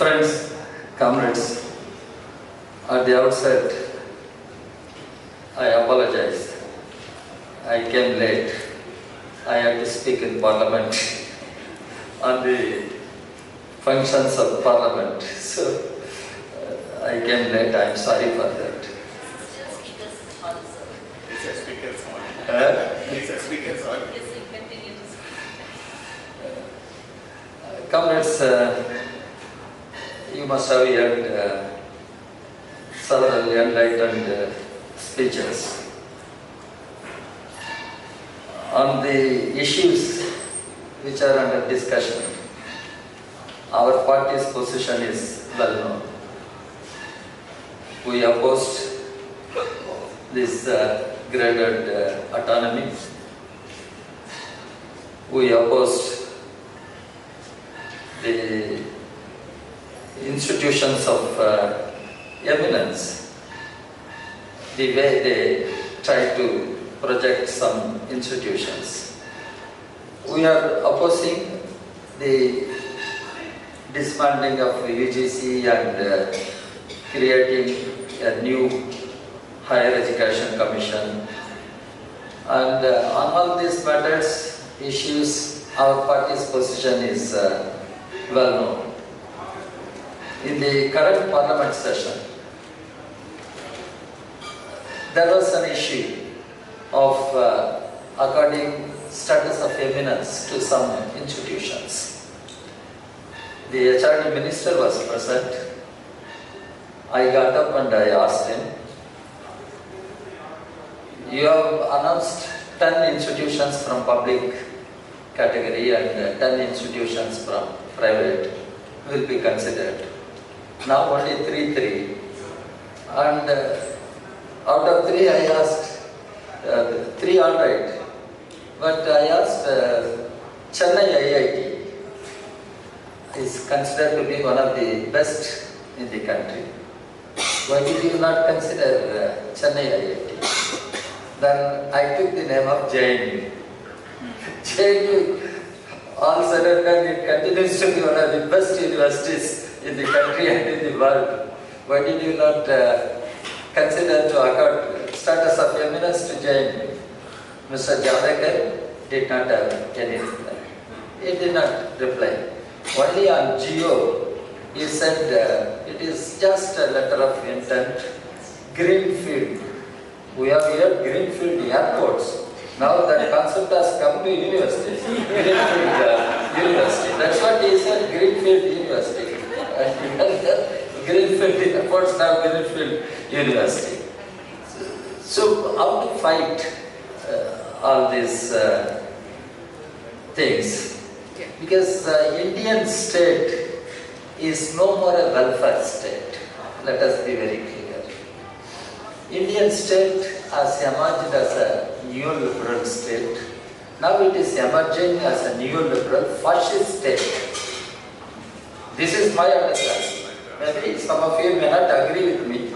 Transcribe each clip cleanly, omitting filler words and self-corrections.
Friends, comrades, at the outset, I apologize. I came late. I had to speak in Parliament on the functions of Parliament. So, I came late. I am sorry for that. It's a speaker's hall. It's a speaker's hall. Comrades, you must have heard several enlightened speeches on the issues which are under discussion. Our party's position is well known. We opposed this graded autonomy. We opposed the institutions of eminence, the way they try to project some institutions. We are opposing the dismantling of UGC and creating a new higher education commission. And on all these matters, issues, our party's position is well known. In the current Parliament session, there was an issue of according status of eminence to some institutions. The HRD minister was present. I got up and I asked him, you have announced 10 institutions from public category and 10 institutions from private will be considered. Now only 3. And out of 3 I asked, 3 all right, but I asked Chennai IIT is considered to be one of the best in the country. Why did you not consider Chennai IIT? Then I took the name of JNU. JNU, all sudden it continues to be one of the best universities in the country and in the world. Why did you not consider to accord status of eminence to JNU? Mr. Jawaharlal did not have any reply. He did not reply. Only on Geo, he said it is just a letter of intent, greenfield. We have here greenfield airports. Now that concept has come to universities. Greenfield university. That's what he said, greenfield university. Greenfield airports, now greenfield university. So how to fight all these things? Because the Indian state is no more a welfare state. Let us be very clear. Indian state has emerged as a neoliberal state. Now it is emerging as a neoliberal fascist state. This is my understanding. Maybe some of you may not agree with me,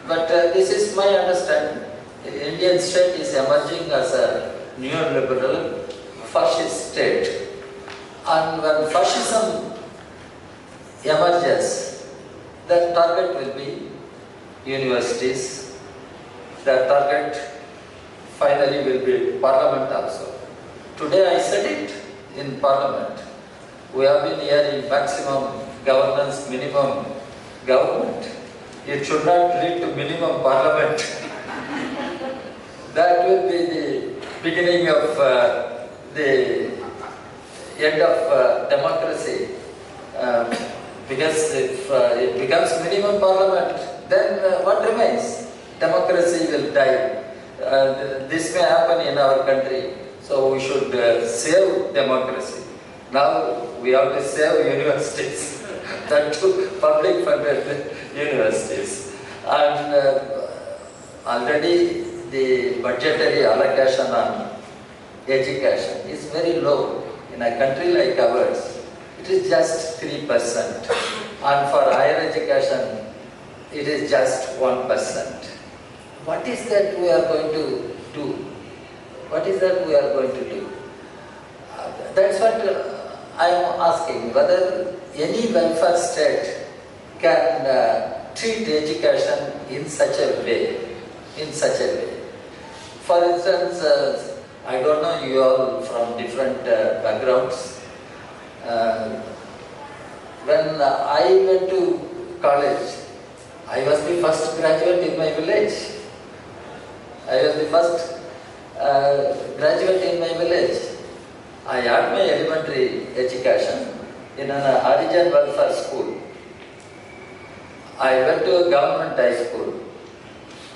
but this is my understanding. The Indian state is emerging as a neoliberal fascist state. And when fascism emerges, the target will be universities. The target finally will be Parliament also. Today I said it in Parliament. We have been hearing maximum governance, minimum government. It should not lead to minimum Parliament. That will be the beginning of the end of democracy. Because if it becomes minimum Parliament, then what remains? Democracy will die. This may happen in our country, so we should save democracy. Now we have to save universities, that too public funded universities. And already the budgetary allocation on education is very low. In a country like ours, it is just 3%. And for higher education, it is just 1%. What is that we are going to do? What is that we are going to do? That's what I am asking, whether any welfare state can treat education in such a way. For instance, I don't know, you all from different backgrounds. When I went to college, I was the first graduate in my village. I was the first graduate in my village. I had my elementary education in an Harijan welfare school. I went to a government high school.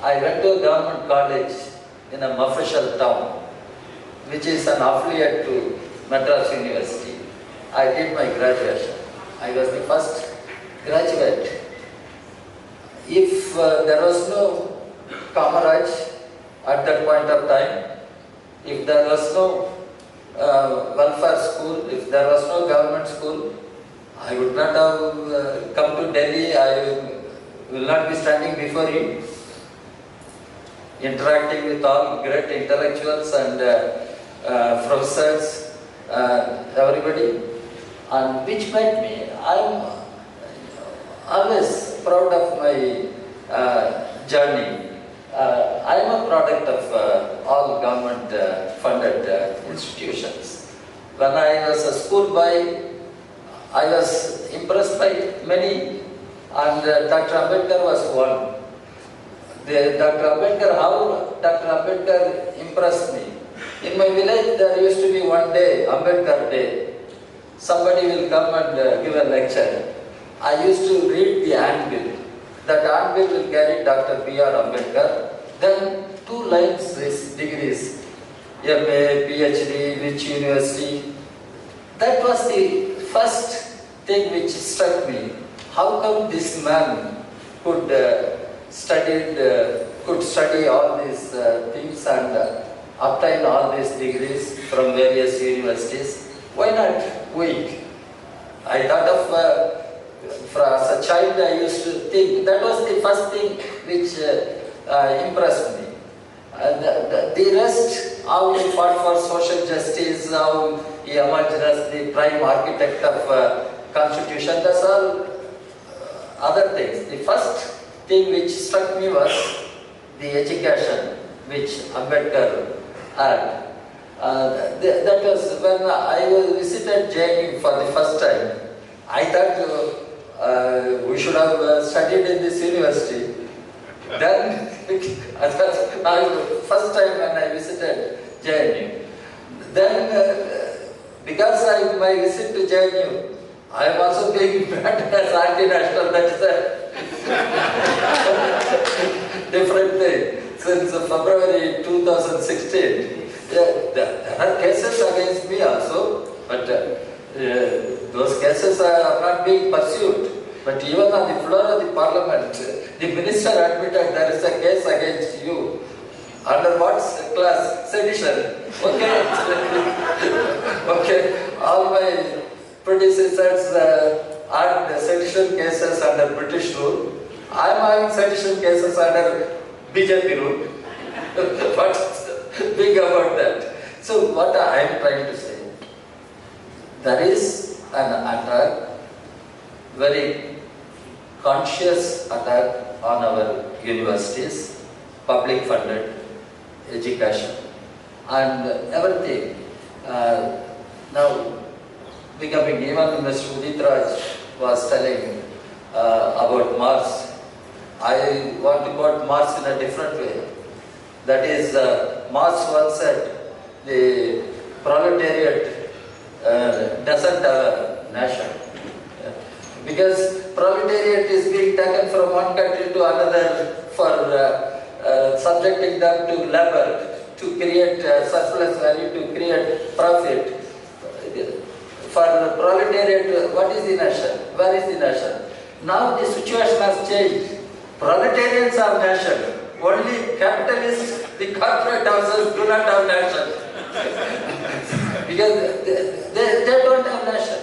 I went to a government college in a Mafashal town, which is an affiliate to Madras University. I did my graduation. I was the first graduate. If there was no comrade at that point of time, if there was no welfare school, if there was no government school, I would not have come to Delhi. I will not be standing before you, interacting with all great intellectuals and professors, everybody, and which made me, I am always proud of my journey. I am a product of all government funded institutions. When I was a schoolboy, I was impressed by many, and Dr. Ambedkar was one. How Dr. Ambedkar impressed me. In my village, there used to be one day, Ambedkar Day. Somebody will come and give a lecture. I used to read the handbill. That handbill will carry Dr. B.R. Ambedkar. Then 2 lines is degrees, MA, PhD, which university. That was the first thing which struck me. How come this man could study all these things and obtain all these degrees from various universities? Why not we? I thought of, as a child I used to think, that was the first thing which impressed me. The rest, how he fought for social justice, how he emerged as the prime architect of constitution, that's all other things. The first thing which struck me was the education which Ambedkar had. That was when I visited JNUTA for the first time. I thought we should have studied in this university. Then, first time when I visited JNUTA. Then, because of my visit to JNUTA, I am also being banned as anti-national. That is a different thing. Since February 2016, there are cases against me also, but those cases are not being pursued. But even on the floor of the parliament, the minister admitted there is a case against you. Under what class? Sedition. Okay. Okay. All my predecessors had sedition cases under British rule. I am having sedition cases under BJP rule. What's big about that? So what I am trying to say, there is an attack, very conscious attack on our universities, public funded education and everything. Now becoming, even Mr. Udit was telling about Mars. I want to quote Mars in a different way. That is, Mars once said, the proletariat doesn't have a nation. Because proletariat is being taken from one country to another for subjecting them to labor, to create surplus value, to create profit. For proletariat, what is the nation? Where is the nation? Now the situation has changed. Proletarians have nation. Only capitalists, the corporate houses do not have nation. Because they don't have nation.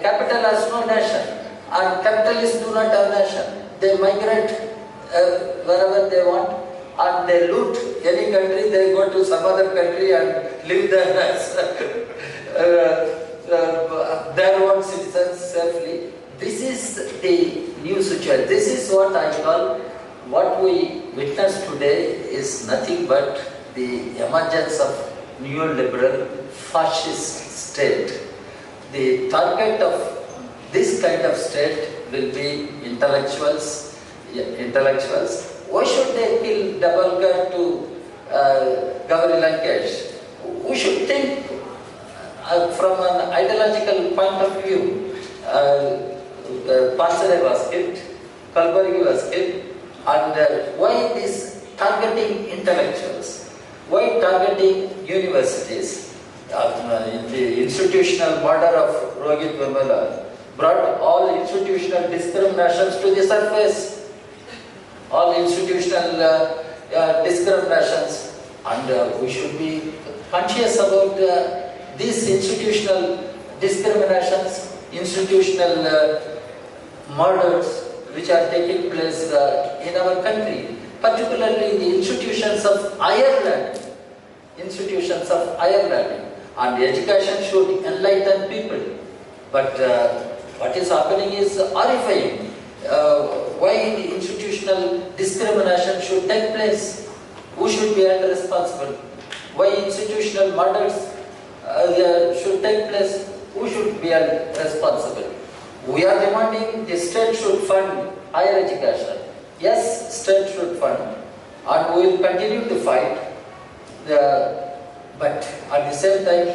Capital has no nation. And capitalists do not have nation. They migrate wherever they want and they loot any country, they go to some other country and live there as their own citizens safely. This is the new this is what I call, what we witness today is nothing but the emergence of neoliberal fascist state. The target of this kind of state will be intellectuals. Why should they kill Dabholkar to Gauri Lankesh? We should think from an ideological point of view. Pansare was killed, Kalburgi was killed, and why this targeting intellectuals? Why targeting universities? The institutional murder of Rohit Vemula brought all institutional discriminations to the surface. All institutional discriminations, and we should be conscious about these institutional discriminations, institutional murders which are taking place in our country, particularly the institutions of higher learning. Institutions of higher learning, and education should enlighten people. But what is happening is horrifying. Why the institutional discrimination should take place? Who should be held responsible? Why institutional murders should take place? Who should be held responsible? We are demanding the state should fund higher education. Yes, state should fund, and we will continue to fight. But at the same time,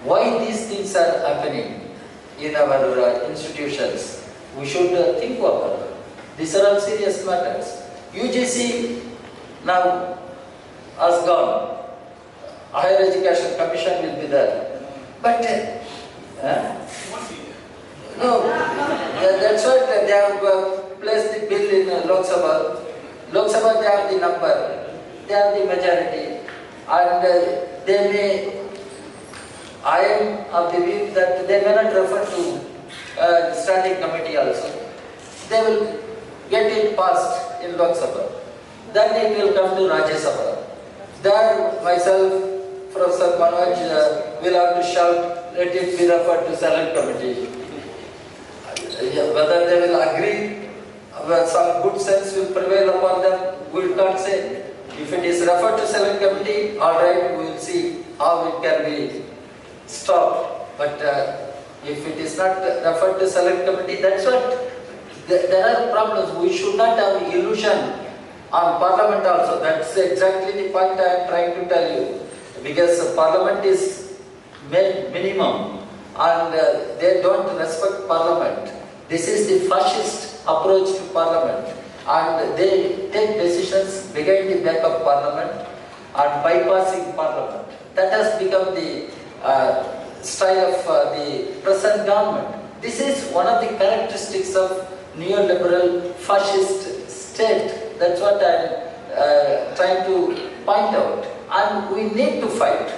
why these things are happening in our institutions? We should think about it. These are all serious matters. UGC now has gone. Higher Education Commission will be there. But no, that's what they have placed the bill in Lok Sabha. Lok Sabha, they have the number, they have the majority, and they may, I am of the view that they may not refer to standing committee also. They will get it passed in Lok Sabha. Then it will come to Rajya Sabha. There myself, Professor Manoj will have to shout, let it be referred to select committee. Whether they will agree, some good sense will prevail upon them, we can't say. If it is referred to select committee, all right, we will see how it can be stopped. But if it is not referred to select committee, that's what. There are problems. We should not have illusion on Parliament also. That's exactly the point I am trying to tell you. Because Parliament is made minimum and they don't respect Parliament. This is the fascist approach to Parliament. And they take decisions behind the back of Parliament and bypassing Parliament. That has become the style of the present government. This is one of the characteristics of neoliberal fascist state. That's what I am trying to point out. And we need to fight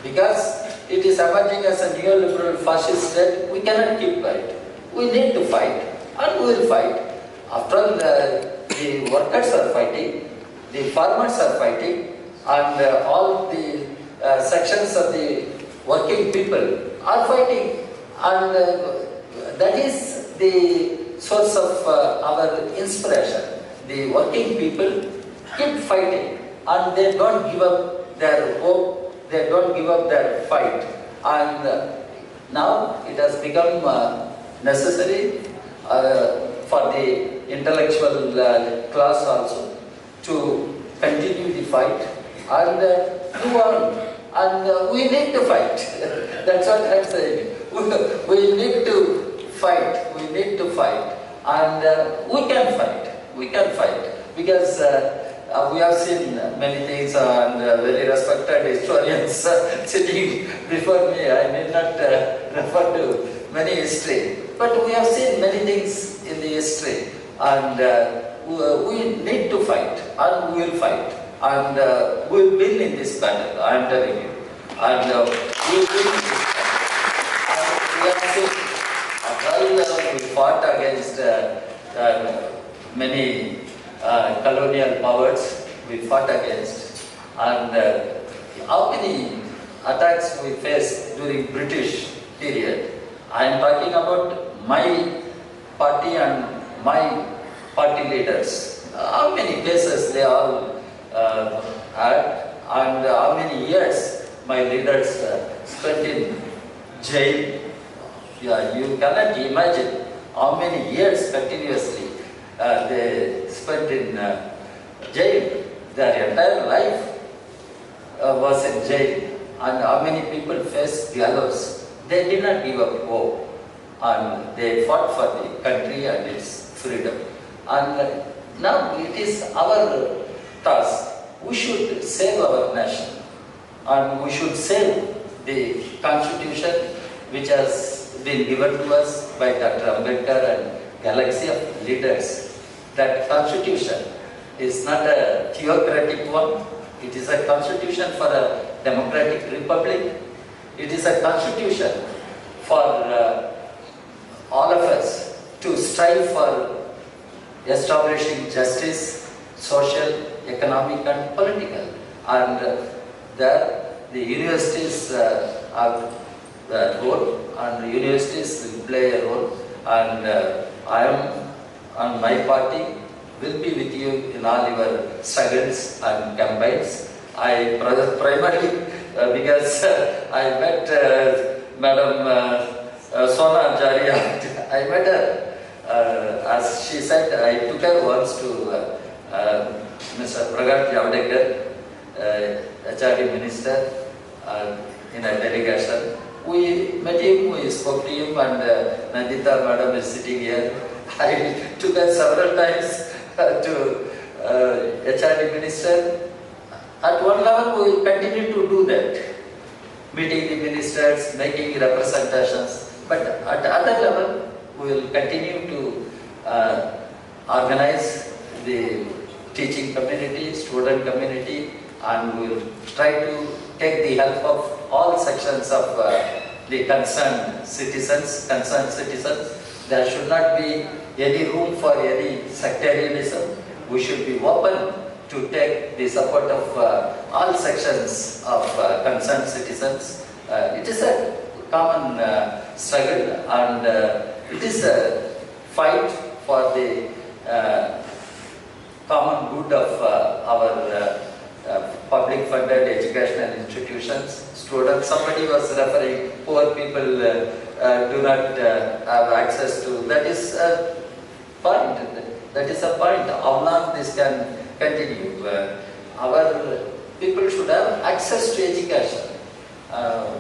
because it is emerging as a neoliberal fascist state. We cannot keep quiet. We need to fight and we will fight. After all, the workers are fighting, the farmers are fighting, and all the sections of the working people are fighting. And that is the source of our inspiration. The working people keep fighting and they don't give up their hope, they don't give up their fight. And now it has become necessary for the intellectual class also to continue the fight and go on. And we need to fight. That's what I'm saying. We need to fight. We need to fight. And we can fight. We can fight. Because we have seen many things and very respected historians sitting before me. I may not refer to many history. But we have seen many things in the history. And we need to fight. And we will fight. And we will win in this battle, I am telling you. And we will win in this battle. And we have seen, while we fought against many colonial powers, we fought against. And how many attacks we faced during British period. I am talking about my party and my party leaders. How many cases they all had, and how many years my leaders spent in jail. Yeah, you cannot imagine how many years continuously they spent in jail. Their entire life was in jail, and how many people faced gallows. They did not give up hope, and they fought for the country and its freedom. And now it is our task. We should save our nation, and we should save the constitution which has been given to us by Dr. Ambedkar and galaxy of leaders. That constitution is not a theocratic one. It is a constitution for a democratic republic. It is a constitution for all of us to strive for establishing justice, social, economic and political. And there the universities have a role, and the universities will play a role, and I am and my party will be with you in all your struggles and campaigns. I primarily, because I met Madam Sona Jaria, I met her, as she said, I took her once to Mr. Pragat Javadekar, HRD Minister, in a delegation. We met him, we spoke to him, and Nandita Madam is sitting here. I took her several times to HRD Minister. At one level, we continue to do that, meeting the ministers, making representations. But at the other level, we will continue to organize the teaching community, student community, and we will try to take the help of all sections of the concerned citizens. There should not be any room for any sectarianism. We should be open to take the support of all sections of concerned citizens. It is a common struggle, and it is a fight for the common good of our public funded educational institutions. Students, somebody was referring, poor people do not have access to, that is a point. That is a point. How long this can continue? Our people should have access to education.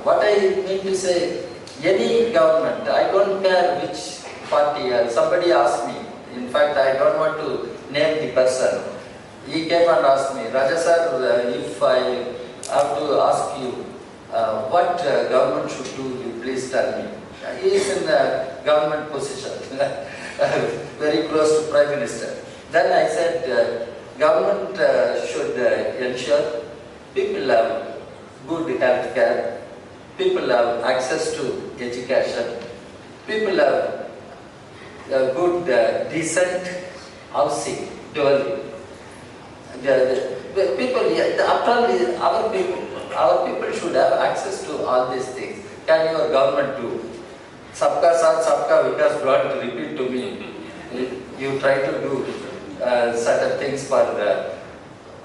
What I mean to say, any government, I don't care which party, somebody asked me, in fact I don't want to name the person. He came and asked me, Raja sir, if I have to ask you, what government should do, you please tell me. He is in a government position, very close to Prime Minister. Then I said, government should ensure people have good health care, people have access to education, people have good, decent housing, dwelling. After all, our people should have access to all these things. Can your government do? Sabka saath, sabka vikas, don't repeat to me. You try to do certain things for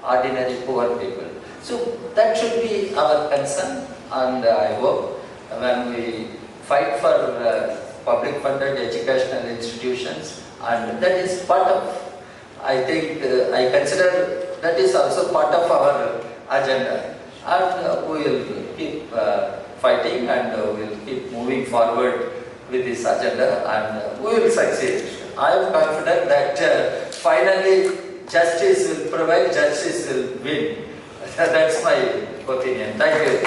ordinary poor people. So that should be our concern, and I hope when we fight for public funded educational institutions, and that is part of, I think, I consider that is also part of our agenda, and we will keep fighting, and we will keep moving forward with this agenda, and we will succeed. I am confident that finally justice will prevail, justice will win. That's my opinion. Thank you.